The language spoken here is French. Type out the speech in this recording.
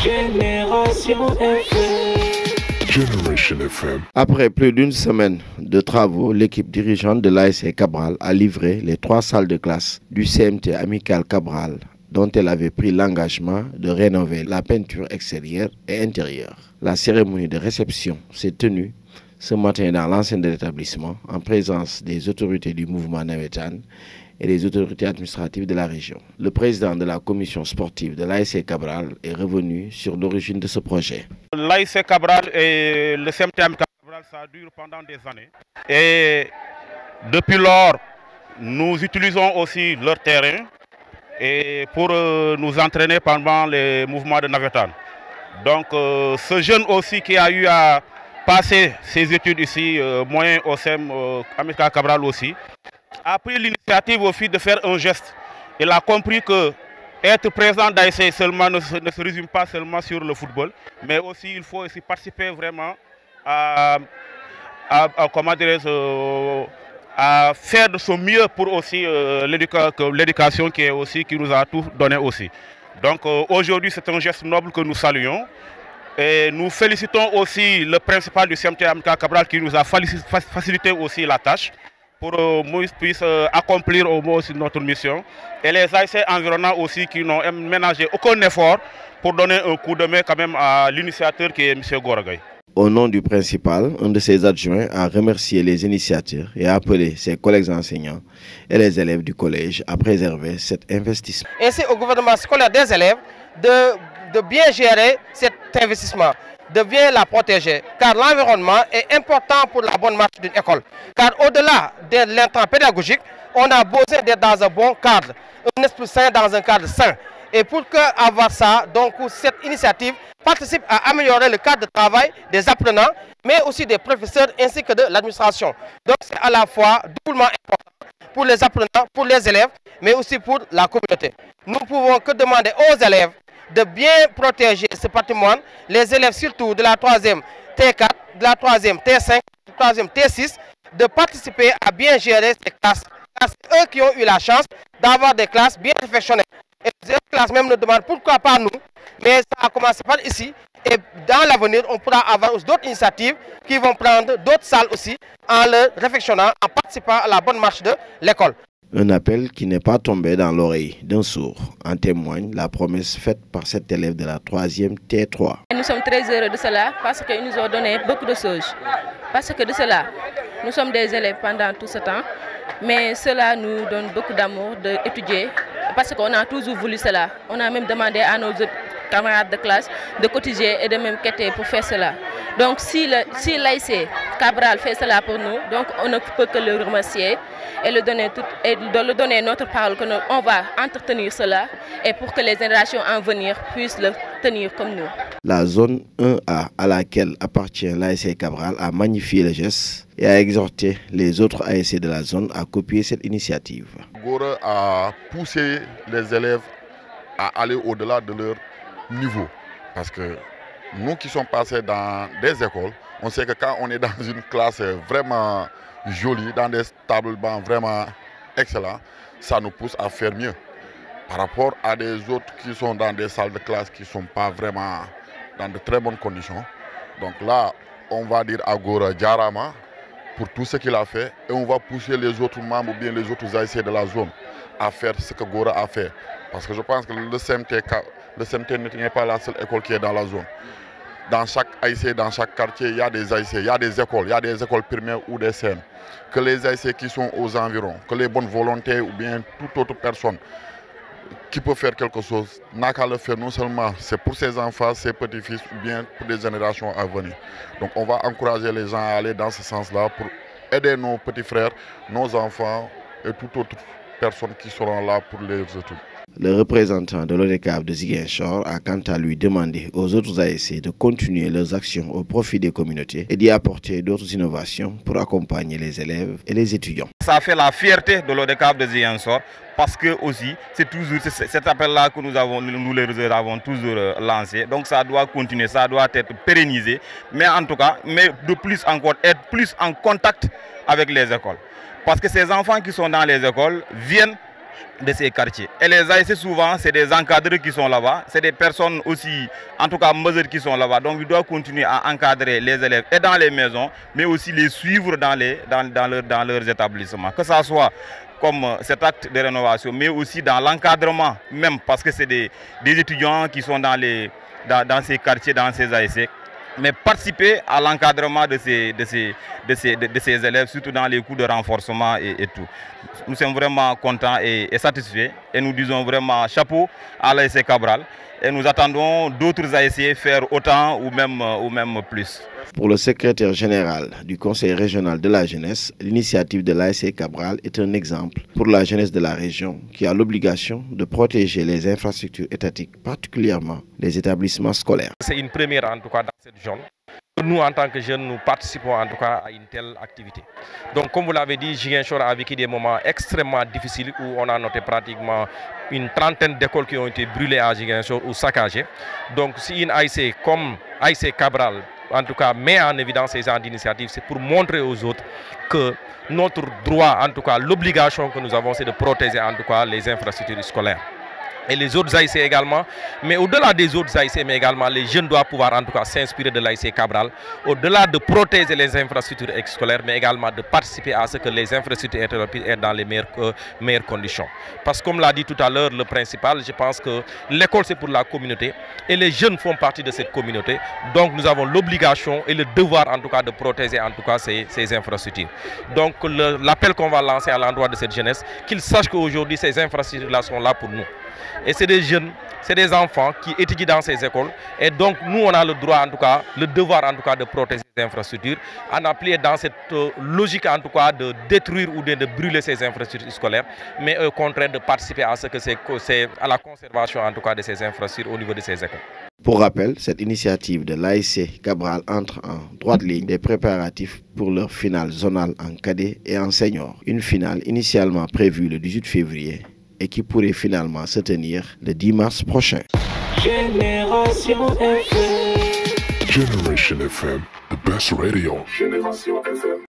Génération FM. Generation FM. Après plus d'une semaine de travaux, l'équipe dirigeante de l'ASC Cabral a livré les 3 salles de classe du CMT Amical Cabral, dont elle avait pris l'engagement de rénover la peinture extérieure et intérieure. La cérémonie de réception s'est tenue ce matin dans l'enceinte de l'établissement en présence des autorités du mouvement Nawetan et des autorités administratives de la région. Le président de la commission sportive de l'ASC Cabral est revenu sur l'origine de ce projet. L'ASC Cabral et le CMT Amical Cabral, ça dure pendant des années. Et depuis lors, nous utilisons aussi leur terrain et pour nous entraîner pendant les mouvements de Nawetan. Donc ce jeune aussi qui a eu à passer ses études ici, moyen au CEM Amical Cabral aussi, a pris l'initiative aussi de faire un geste. Il a compris que être présent d'ASC seulement ne se résume pas seulement sur le football, mais aussi il faut aussi participer vraiment à faire de son mieux pour aussi l'éducation qui nous a tout donné aussi. Donc aujourd'hui c'est un geste noble que nous saluons. Et nous félicitons aussi le principal du CMT Amical Cabral qui nous a facilité aussi la tâche pour que puisse accomplir au moins aussi notre mission. Et les ASC environnants aussi qui n'ont ménagé aucun effort pour donner un coup de main quand même à l'initiateur qui est M. Goragay. Au nom du principal, un de ses adjoints a remercié les initiateurs et a appelé ses collègues enseignants et les élèves du collège à préserver cet investissement. Ainsi au gouvernement scolaire des élèves de bien gérer cet investissement, de bien la protéger, car l'environnement est important pour la bonne marche d'une école. Car au-delà de l'intrant pédagogique, on a besoin d'être dans un bon cadre, un esprit sain dans un cadre sain. Et pour avoir ça, donc cette initiative participe à améliorer le cadre de travail des apprenants, mais aussi des professeurs ainsi que de l'administration. Donc c'est à la fois doublement important pour les apprenants, pour les élèves, mais aussi pour la communauté. Nous ne pouvons que demander aux élèves de bien protéger ce patrimoine, les élèves surtout de la 3e T4, de la 3e T5, de la 3e T6, de participer à bien gérer ces classes. C'est eux qui ont eu la chance d'avoir des classes bien réfectionnées. Et ces classes même nous demandent pourquoi pas nous, mais ça a commencé par ici. Et dans l'avenir, on pourra avoir d'autres initiatives qui vont prendre d'autres salles aussi en le réfectionnant, en participant à la bonne marche de l'école. Un appel qui n'est pas tombé dans l'oreille d'un sourd. En témoigne la promesse faite par cet élève de la 3e T3. Nous sommes très heureux de cela parce qu'ils nous ont donné beaucoup de choses. Parce que de cela, nous sommes des élèves pendant tout ce temps, mais cela nous donne beaucoup d'amour d'étudier parce qu'on a toujours voulu cela. On a même demandé à nos camarades de classe de cotiser et de même quêter pour faire cela. Donc si l'ASC Cabral fait cela pour nous, donc on ne peut que le remercier et de le donner notre parole qu'on va entretenir cela et pour que les générations en venir puissent le tenir comme nous. La zone 1A à laquelle appartient l'ASC Cabral a magnifié le geste et a exhorté les autres ASC de la zone à copier cette initiative. Gora a poussé les élèves à aller au-delà de leur niveau parce que nous qui sommes passés dans des écoles, on sait que quand on est dans une classe vraiment jolie, dans des tables bancs vraiment excellents, ça nous pousse à faire mieux. Par rapport à des autres qui sont dans des salles de classe qui ne sont pas vraiment dans de très bonnes conditions. Donc là, on va dire à Gora Djarama pour tout ce qu'il a fait et on va pousser les autres membres ou bien les autres ASC de la zone à faire ce que Gora a fait. Parce que je pense que le CMT n'est pas la seule école qui est dans la zone. Dans chaque ASC, dans chaque quartier, il y a des ASC, il y a des écoles primaires ou des CEM. Que les ASC qui sont aux environs, que les bonnes volontés ou bien toute autre personne qui peut faire quelque chose, n'a qu'à le faire non seulement c'est pour ses enfants, ses petits-fils ou bien pour des générations à venir. Donc on va encourager les gens à aller dans ce sens-là pour aider nos petits frères, nos enfants et toute autre personne qui seront là pour les études. Le représentant de l'ODCAV de Ziguinchor a quant à lui demandé aux autres ASC de continuer leurs actions au profit des communautés et d'y apporter d'autres innovations pour accompagner les élèves et les étudiants. Ça fait la fierté de l'ODCAV de Ziguinchor parce que aussi c'est toujours cet appel-là que nous les avons toujours lancé. Donc ça doit continuer, ça doit être pérennisé, mais en tout cas, de plus encore, être plus en contact avec les écoles. Parce que ces enfants qui sont dans les écoles viennent de ces quartiers. Et les ASC, souvent, c'est des encadreurs qui sont là-bas, c'est des personnes aussi, en tout cas mesures qui sont là-bas. Donc, ils doivent continuer à encadrer les élèves et dans les maisons, mais aussi les suivre dans leurs établissements. Que ça soit comme cet acte de rénovation, mais aussi dans l'encadrement même, parce que c'est des étudiants qui sont dans ces quartiers, dans ces ASC. Mais participer à l'encadrement de ces élèves, surtout dans les cours de renforcement et tout. Nous sommes vraiment contents et satisfaits et nous disons vraiment chapeau à l'ASC Cabral et nous attendons d'autres ASC faire autant ou même plus. Pour le secrétaire général du Conseil régional de la jeunesse, l'initiative de l'ASC Cabral est un exemple pour la jeunesse de la région qui a l'obligation de protéger les infrastructures étatiques, particulièrement les établissements scolaires. C'est une première en tout cas dans cette zone. Nous, en tant que jeunes, nous participons en tout cas à une telle activité. Donc, comme vous l'avez dit, Ziguinchor a vécu des moments extrêmement difficiles où on a noté pratiquement une trentaine d'écoles qui ont été brûlées à Ziguinchor ou saccagées. Donc, si une ASC comme ASC Cabral, en tout cas, met en évidence ces genres d'initiatives, c'est pour montrer aux autres que notre droit, en tout cas, l'obligation que nous avons, c'est de protéger en tout cas les infrastructures scolaires. Et les autres ASC également, mais au-delà des autres ASC, mais également les jeunes doivent pouvoir en tout cas s'inspirer de l'ASC Cabral, au-delà de protéger les infrastructures scolaires, mais également de participer à ce que les infrastructures soient dans les meilleures conditions. Parce que comme l'a dit tout à l'heure le principal, je pense que l'école c'est pour la communauté et les jeunes font partie de cette communauté. Donc nous avons l'obligation et le devoir en tout cas de protéger en tout cas ces infrastructures. Donc l'appel qu'on va lancer à l'endroit de cette jeunesse, qu'ils sachent qu'aujourd'hui ces infrastructures-là sont là pour nous. Et c'est des jeunes, c'est des enfants qui étudient dans ces écoles. Et donc, nous, on a le droit, en tout cas, le devoir, en tout cas, de protéger ces infrastructures, en appeler dans cette logique, en tout cas, de détruire ou de brûler ces infrastructures scolaires, mais au contraire, de participer à ce que c'est à la conservation, en tout cas, de ces infrastructures au niveau de ces écoles. Pour rappel, cette initiative de l'ASC Cabral entre en droite ligne des préparatifs pour leur finale zonale en cadet et en senior. Une finale initialement prévue le 18 février. Et qui pourrait finalement se tenir le 10 mars prochain. Generation FM, the best radio. Génération FM.